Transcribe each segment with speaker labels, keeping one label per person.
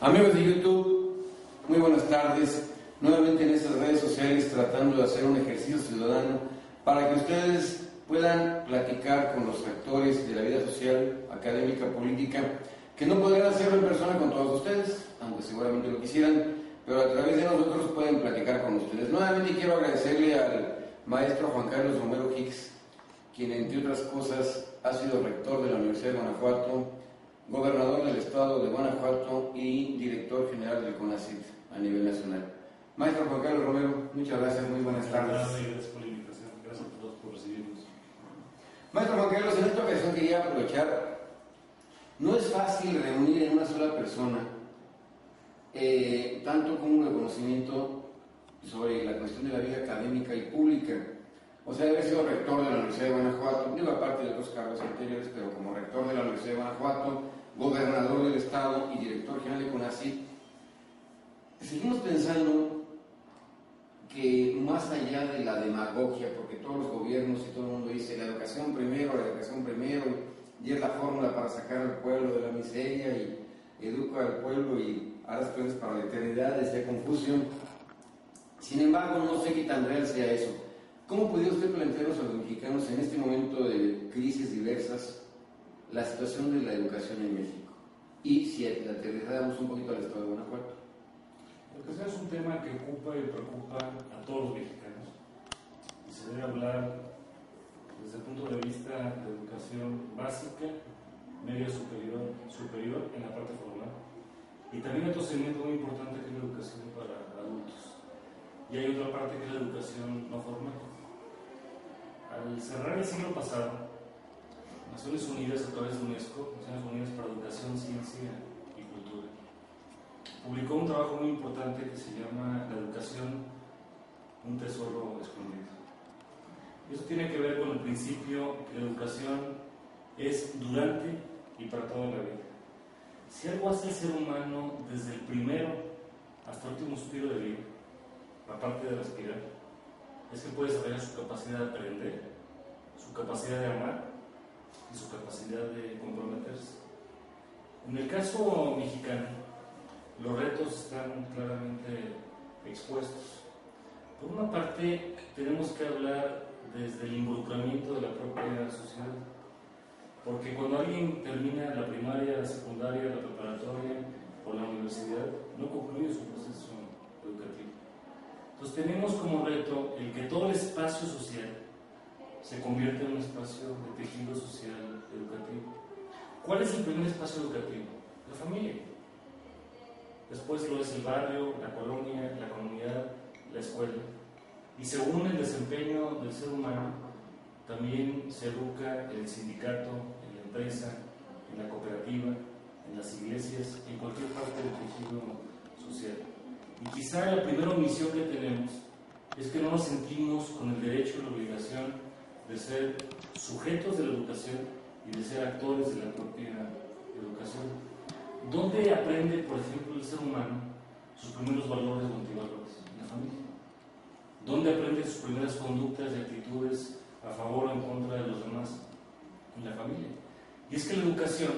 Speaker 1: Amigos de YouTube, muy buenas tardes. Nuevamente en estas redes sociales tratando de hacer un ejercicio ciudadano para que ustedes puedan platicar con los actores de la vida social, académica, política, que no podrán hacerlo en persona con todos ustedes, aunque seguramente lo quisieran, pero a través de nosotros pueden platicar con ustedes. Nuevamente quiero agradecerle al maestro Juan Carlos Romero Hicks, quien entre otras cosas ha sido rector de la Universidad de Guanajuato, gobernador del estado de Guanajuato y director general del CONACYT a nivel nacional. Maestro Juan Carlos Romero, muchas gracias, muy buenas tardes.
Speaker 2: Gracias por la invitación, gracias a todos por recibirnos.
Speaker 1: Maestro Juan Carlos, en esta ocasión quería aprovechar, no es fácil reunir en una sola persona tanto como el conocimiento sobre la cuestión de la vida académica y pública. O sea, haber sido rector de la Universidad de Guanajuato, digo aparte de otros cargos anteriores, pero como rector de la Universidad de Guanajuato, gobernador del estado y director general de CONACYT, seguimos pensando que más allá de la demagogia, porque todos los gobiernos y todo el mundo dice la educación primero, y es la fórmula para sacar al pueblo de la miseria y educa al pueblo y hará las cosas para la eternidad, decía Confucio. Sin embargo, no sé qué tan real sea eso. ¿Cómo podría usted plantearnos a los mexicanos en este momento de crisis diversas la situación de la educación en México? Y si aterrizáramos un poquito al estado de Guanajuato.
Speaker 2: La educación es un tema que ocupa y preocupa a todos los mexicanos y se debe hablar desde el punto de vista de educación básica, media superior en la parte formal, y también otro segmento muy importante que es la educación para adultos, y hay otra parte que es la educación no formal. Al cerrar el siglo pasado, Naciones Unidas, a través de UNESCO, Naciones Unidas para Educación, Ciencia y Cultura, publicó un trabajo muy importante que se llama La educación, un tesoro escondido. Y eso tiene que ver con el principio que la educación es durante y para toda la vida. Si algo hace el ser humano desde el primero hasta el último suspiro de vida, aparte de respirar, es que puede desarrollar su capacidad de aprender, su capacidad de amar y su capacidad de comprometerse. En el caso mexicano, los retos están claramente expuestos. Por una parte, tenemos que hablar desde el involucramiento de la propia sociedad, porque cuando alguien termina la primaria, la secundaria, la preparatoria o la universidad, no concluye su proceso educativo. Entonces tenemos como reto el que todo el espacio social se convierta en un espacio de tejido social educativo. ¿Cuál es el primer espacio educativo? La familia. Después lo es el barrio, la colonia, la comunidad, la escuela. Y según el desempeño del ser humano, también se educa en el sindicato, en la empresa, en la cooperativa, en las iglesias, en cualquier parte del tejido social. Y quizá la primera omisión que tenemos es que no nos sentimos con el derecho y la obligación de ser sujetos de la educación y de ser actores de la propia educación. ¿Dónde aprende, por ejemplo, el ser humano sus primeros valores o antivalores? En la familia. ¿Dónde aprende sus primeras conductas y actitudes a favor o en contra de los demás? En la familia. Y es que la educación,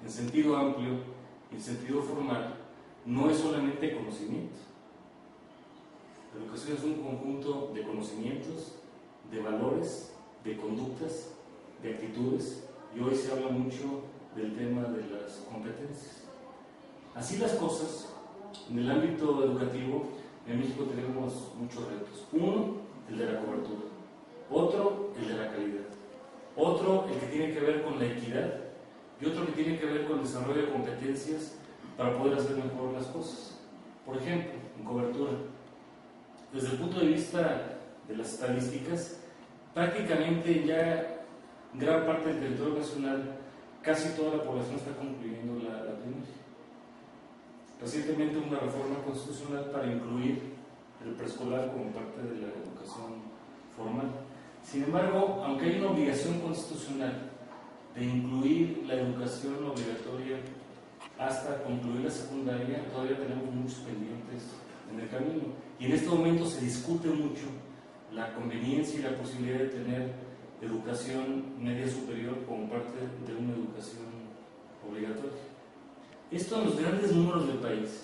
Speaker 2: en sentido amplio y en sentido formal, no es solamente conocimiento. La educación es un conjunto de conocimientos, de valores, de conductas, de actitudes, y hoy se habla mucho del tema de las competencias. Así las cosas, en el ámbito educativo, en México tenemos muchos retos. Uno, el de la cobertura. Otro, el de la calidad. Otro, el que tiene que ver con la equidad. Y otro que tiene que ver con el desarrollo de competencias para poder hacer mejor las cosas. Por ejemplo, en cobertura. Desde el punto de vista de las estadísticas, prácticamente ya gran parte del territorio nacional, casi toda la población está concluyendo la primaria. Recientemente una reforma constitucional para incluir el preescolar como parte de la educación formal. Sin embargo, aunque hay una obligación constitucional de incluir la educación obligatoria hasta concluir la secundaria, todavía tenemos muchos pendientes en el camino. Y en este momento se discute mucho la conveniencia y la posibilidad de tener educación media superior como parte de una educación obligatoria. Esto en los grandes números del país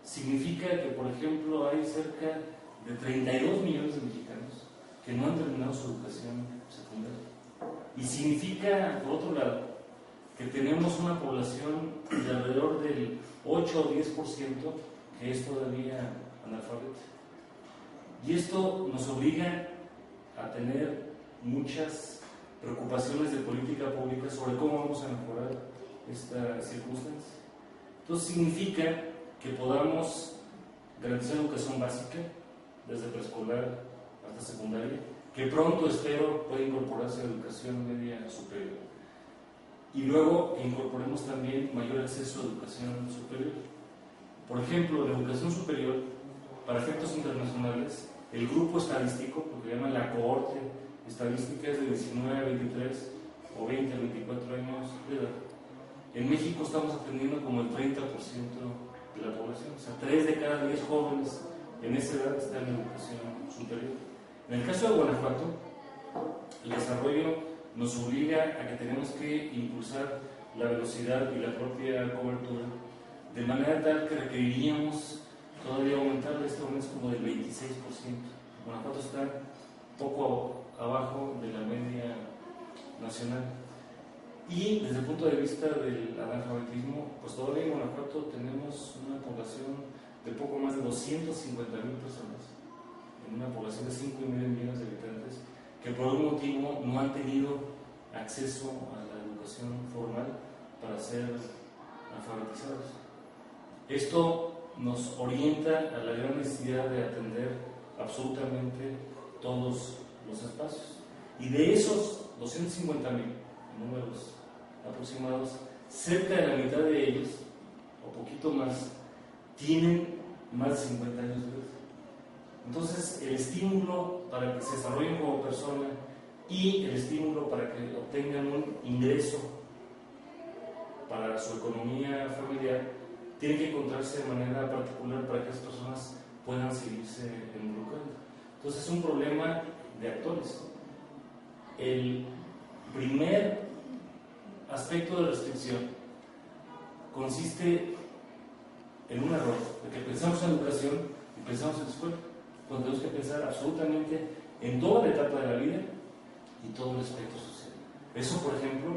Speaker 2: significa que, por ejemplo, hay cerca de 32 millones de mexicanos que no han terminado su educación secundaria. Y significa, por otro lado, que tenemos una población de alrededor del 8 o 10% que es todavía analfabeta. Y esto nos obliga a tener muchas preocupaciones de política pública sobre cómo vamos a mejorar esta circunstancia. Entonces significa que podamos garantizar educación básica desde preescolar hasta secundaria, que pronto espero pueda incorporarse a educación media superior, y luego que incorporemos también mayor acceso a educación superior. Por ejemplo, la educación superior, para efectos internacionales, el grupo estadístico, lo que llaman la cohorte estadística, es de 19 a 23 o 20 a 24 años de edad. En México estamos atendiendo como el 30% de la población, o sea, 3 de cada 10 jóvenes en esa edad están en educación superior. En el caso de Guanajuato, el desarrollo nos obliga a que tenemos que impulsar la velocidad y la propia cobertura, de manera tal que requeriríamos todavía aumentar este momento como del 26%. Guanajuato está poco abajo de la media nacional. Y desde el punto de vista del analfabetismo, pues todavía en Guanajuato tenemos una población de poco más de 250,000 personas, en una población de 5,5 millones de habitantes, que por un motivo no han tenido acceso a la educación formal para ser alfabetizados. Esto nos orienta a la gran necesidad de atender absolutamente todos los espacios. Y de esos 250,000 números aproximados, cerca de la mitad de ellos, o poquito más, tienen más de 50 años de edad. Entonces, el estímulo para que se desarrollen como persona y el estímulo para que obtengan un ingreso para su economía familiar tiene que encontrarse de manera particular para que las personas puedan seguirse involucrando. Entonces, es un problema de actores. El primer aspecto de restricción consiste en un error, de que pensamos en educación y pensamos en escuela, cuando tenemos que pensar absolutamente en toda la etapa de la vida y todo el aspecto social. Eso, por ejemplo,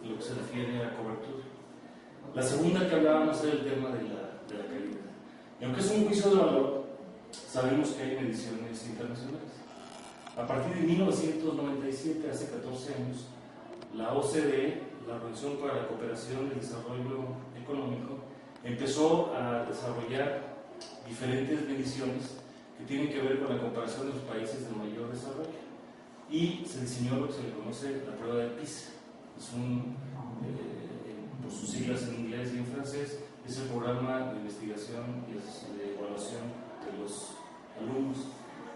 Speaker 2: lo que se refiere a cobertura. La segunda que hablábamos era el tema de la calidad. Y aunque es un juicio de valor, sabemos que hay mediciones internacionales. A partir de 1997, hace 14 años, la OCDE, la Organización para la Cooperación y el Desarrollo Económico, empezó a desarrollar diferentes mediciones que tienen que ver con la comparación de los países de mayor desarrollo. Y se diseñó lo que se le conoce la prueba de PISA. Es por sus siglas en inglés y en francés, es el programa de investigación y de evaluación de los alumnos.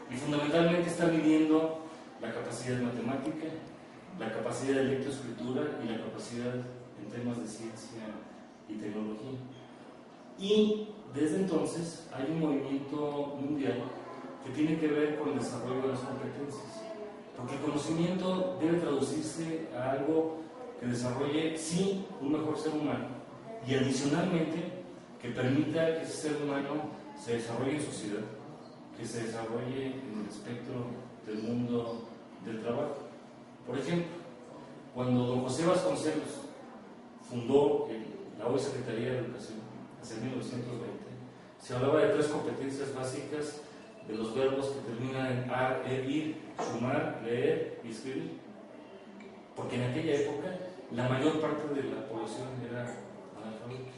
Speaker 2: Y fundamentalmente está midiendo la capacidad matemática, la capacidad de lectoescritura y la capacidad en temas de ciencia y tecnología. Y desde entonces hay un movimiento mundial que tiene que ver con el desarrollo de las competencias, porque el conocimiento debe traducirse a algo que desarrolle, sí, un mejor ser humano, y adicionalmente que permita que ese ser humano se desarrolle en sociedad, que se desarrolle en el espectro del mundo del trabajo. Por ejemplo, cuando don José Vasconcelos fundó la hoy Secretaría de Educación, hace 1920, se hablaba de 3 competencias básicas de los verbos que terminan en ar, ir, sumar, leer y escribir. Porque en aquella época la mayor parte de la población era analfabeta.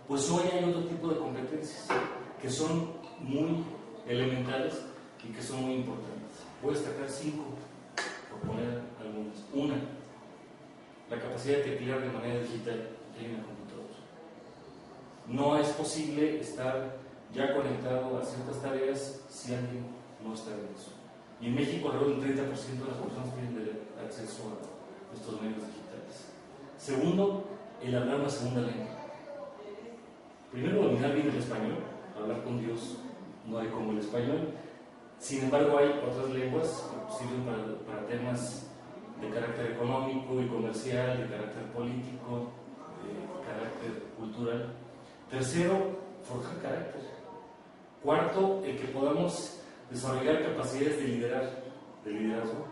Speaker 2: Pues hoy hay otro tipo de competencias que son muy elementales y que son muy importantes. Voy a destacar 5, por poner algunas. Una, la capacidad de teclear de manera digital en la computadora. No es posible estar ya conectado a ciertas tareas si alguien no está en eso. Y en México, alrededor del 30% de las personas tienen acceso a estos medios digitales. Segundo, el hablar una segunda lengua. Primero, dominar bien el español. Hablar con Dios no hay como el español. Sin embargo, hay otras lenguas que sirven para temas de carácter económico y comercial, de carácter político, de carácter carácter cultural. Tercero, forjar carácter. Cuarto, el que podamos desarrollar capacidades de liderazgo.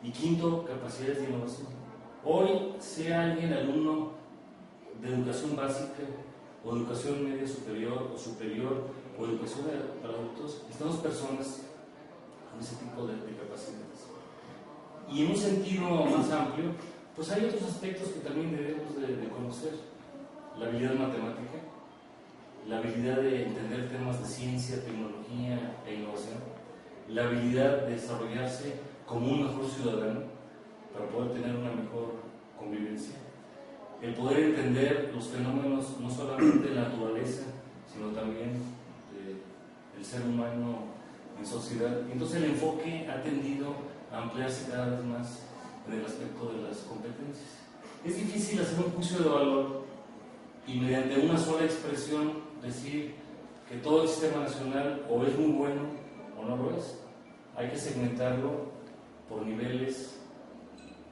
Speaker 2: Y quinto, capacidades de innovación. Hoy, sea alguien alumno de educación básica o educación media superior o educación para adultos, necesitamos personas con ese tipo de capacidades. Y en un sentido más amplio, pues hay otros aspectos que también debemos de conocer. La habilidad matemática, la habilidad de entender temas de ciencia, tecnología e innovación, la habilidad de desarrollarse como un mejor ciudadano para poder tener una mejor convivencia, el poder entender los fenómenos no solamente de la naturaleza, sino también del ser humano en sociedad. Entonces el enfoque ha tendido a ampliarse cada vez más en el aspecto de las competencias. Es difícil hacer un juicio de valor y mediante una sola expresión decir que todo el sistema nacional o es muy bueno o no lo es. Hay que segmentarlo por niveles,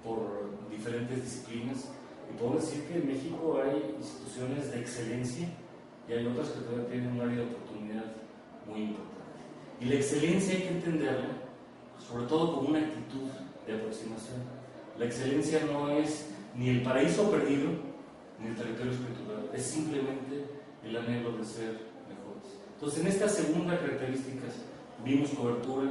Speaker 2: por diferentes disciplinas, y puedo decir que en México hay instituciones de excelencia y hay otras que todavía tienen un área de oportunidad muy importante. Y la excelencia hay que entenderla sobre todo como una actitud de aproximación. La excelencia no es ni el paraíso perdido ni el territorio escriturado, es simplemente el anhelo de ser mejores. Entonces, en estas segundas características vimos cobertura,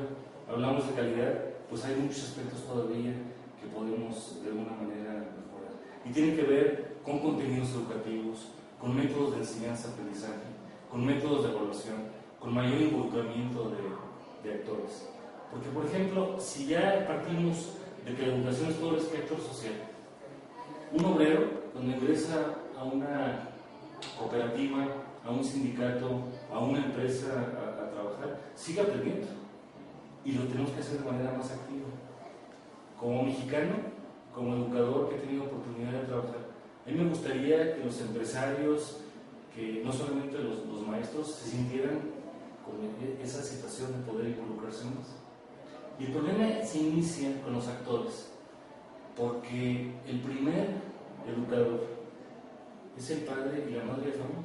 Speaker 2: hablamos de calidad, pues hay muchos aspectos todavía que podemos de alguna manera mejorar. Y tienen que ver con contenidos educativos, con métodos de enseñanza-aprendizaje, con métodos de evaluación, con mayor involucramiento de actores. Porque, por ejemplo, si ya partimos de que la educación es todo el espectro social, un obrero, cuando ingresa a una cooperativa, a un sindicato, a una empresa a trabajar, sigue aprendiendo. Y lo tenemos que hacer de manera más activa. Como mexicano, como educador que he tenido oportunidad de trabajar, a mí me gustaría que los empresarios, que no solamente los maestros, se sintieran con esa situación de poder involucrarse más. Y el problema se inicia con los actores, porque el primer educador es el padre y la madre de familia.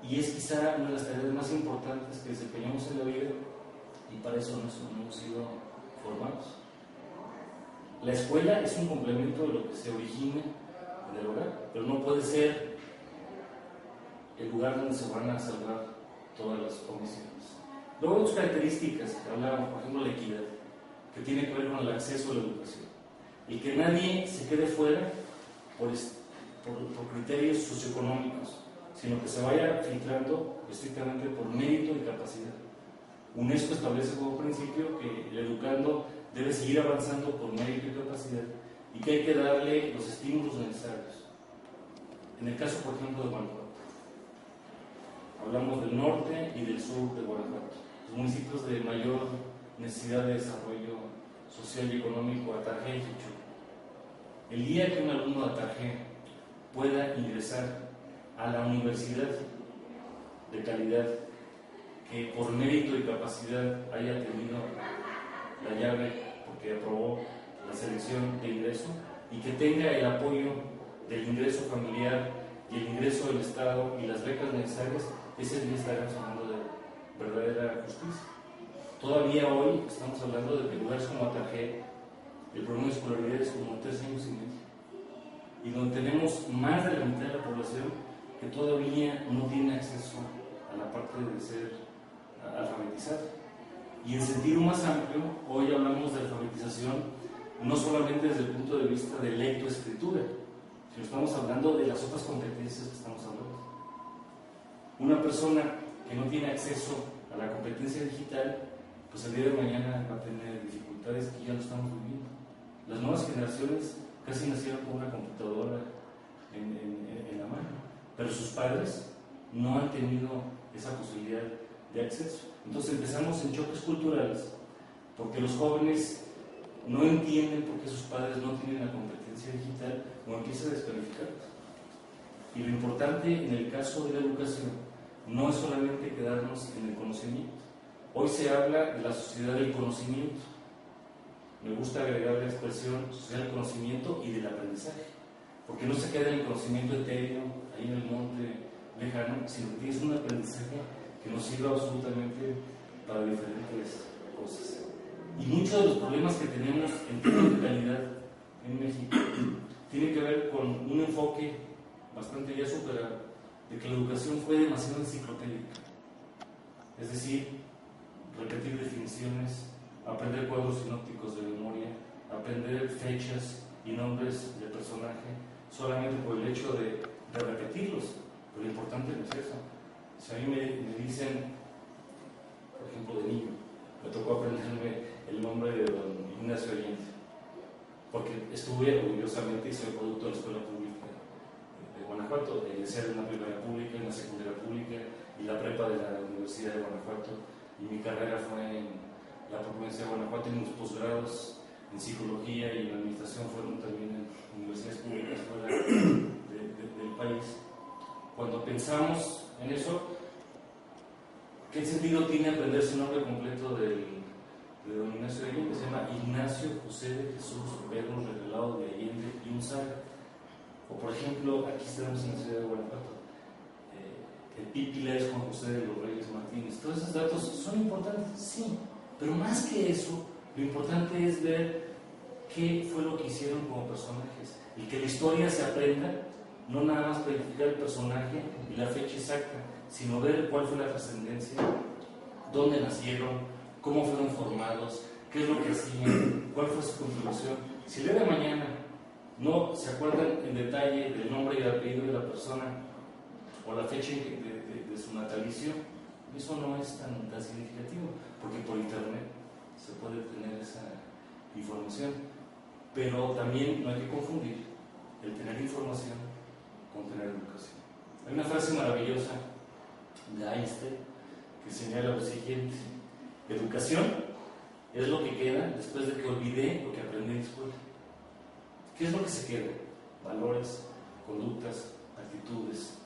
Speaker 2: Y es quizá una de las tareas más importantes que desempeñamos en la vida, y para eso no hemos sido formados. La escuela es un complemento de lo que se origina en el hogar, pero no puede ser el lugar donde se van a salvar todas las condiciones. Luego hay otras características que hablábamos, por ejemplo, la equidad, que tiene que ver con el acceso a la educación. Y que nadie se quede fuera por criterios socioeconómicos, sino que se vaya filtrando estrictamente por mérito y capacidad. UNESCO establece como principio que el educando debe seguir avanzando por mérito y capacidad y que hay que darle los estímulos necesarios. En el caso, por ejemplo, de Guanajuato, hablamos del norte y del sur de Guanajuato, los municipios de mayor necesidad de desarrollo social y económico, Atarjé y Jichú. El día que un alumno de Atarjé pueda ingresar a la universidad de calidad, que por mérito y capacidad haya tenido la llave porque aprobó la selección de ingreso y que tenga el apoyo del ingreso familiar y el ingreso del Estado y las becas necesarias, ese día estaremos hablando de verdadera justicia. Todavía hoy estamos hablando de que en lugares como Atarjé el promedio de escolaridad es como 3 años y medio, y donde tenemos más de la mitad de la población que todavía no tiene acceso a la parte de ser alfabetizado. Y en sentido más amplio, hoy hablamos de alfabetización no solamente desde el punto de vista de lectoescritura, sino estamos hablando de las otras competencias que estamos hablando. Una persona que no tiene acceso a la competencia digital, pues el día de mañana va a tener dificultades que ya lo estamos viviendo. Las nuevas generaciones casi nacieron con una computadora en la mano, pero sus padres no han tenido esa posibilidad de acceso. Entonces empezamos en choques culturales, porque los jóvenes no entienden por qué sus padres no tienen la competencia digital o empiezan a descalificarlos. Y lo importante en el caso de la educación no es solamente quedarnos en el conocimiento. Hoy se habla de la sociedad del conocimiento. Me gusta agregar la expresión social del conocimiento y del aprendizaje, porque no se queda en el conocimiento etéreo, ahí en el monte lejano, sino que tienes un aprendizaje que nos sirva absolutamente para diferentes cosas. Y muchos de los problemas que tenemos en términos de calidad en México tienen que ver con un enfoque bastante ya superado, de que la educación fue demasiado enciclopédica. Es decir, repetir definiciones, aprender cuadros sinópticos de memoria, aprender fechas y nombres de personaje, solamente por el hecho de repetirlos. Pero lo importante no es eso. Si a mí me dicen, por ejemplo, de niño, me tocó aprenderme el nombre de don Ignacio Allende, porque estuve orgullosamente y soy producto de la escuela pública de Guanajuato, egresé de una primaria pública, una secundaria pública y la prepa de la Universidad de Guanajuato, y mi carrera fue en la Universidad de Guanajuato, y mis posgrados en psicología y en administración fueron también en universidades públicas fuera del país. Cuando pensamos en eso, ¿qué sentido tiene aprenderse el nombre completo de don Ignacio de Allende? Se llama Ignacio José de Jesús Vernos Regalado de Allende y Unzaga. O por ejemplo, aquí estamos en la ciudad de Guanajuato, el Pípila es Juan José de los Reyes Martínez. Todos esos datos son importantes, sí, pero más que eso, lo importante es ver qué fue lo que hicieron como personajes, y que la historia se aprenda, no nada más para identificar el personaje y la fecha exacta, sino ver cuál fue la trascendencia, dónde nacieron, cómo fueron formados, qué es lo que hacían, cuál fue su contribución. Si el día de mañana no se acuerdan en detalle del nombre y el apellido de la persona o la fecha de su natalicio, eso no es tan significativo, porque por internet se puede tener esa información. Pero también no hay que confundir el tener información con tener educación. Hay una frase maravillosa de Einstein que señala lo siguiente: educación es lo que queda después de que olvidé lo que aprendí en la escuela. ¿Qué es lo que se queda? Valores, conductas, actitudes,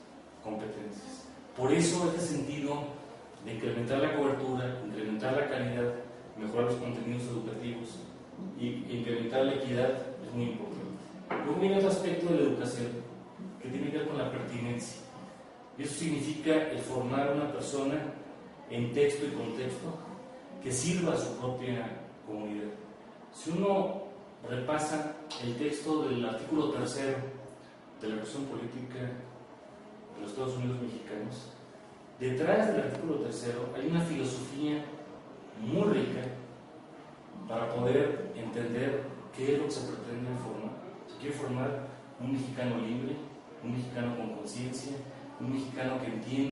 Speaker 2: competencias. Por eso este sentido de incrementar la cobertura, incrementar la calidad, mejorar los contenidos educativos y incrementar la equidad es muy importante. Luego viene otro aspecto de la educación que tiene que ver con la pertinencia. Y eso significa el formar una persona en texto y contexto que sirva a su propia comunidad. Si uno repasa el texto del artículo 3 de la Constitución Política de los Estados Unidos Mexicanos, detrás del artículo 3 hay una filosofía muy rica para poder entender qué es lo que se pretende formar. Se quiere formar un mexicano libre, un mexicano con conciencia, un mexicano que entiende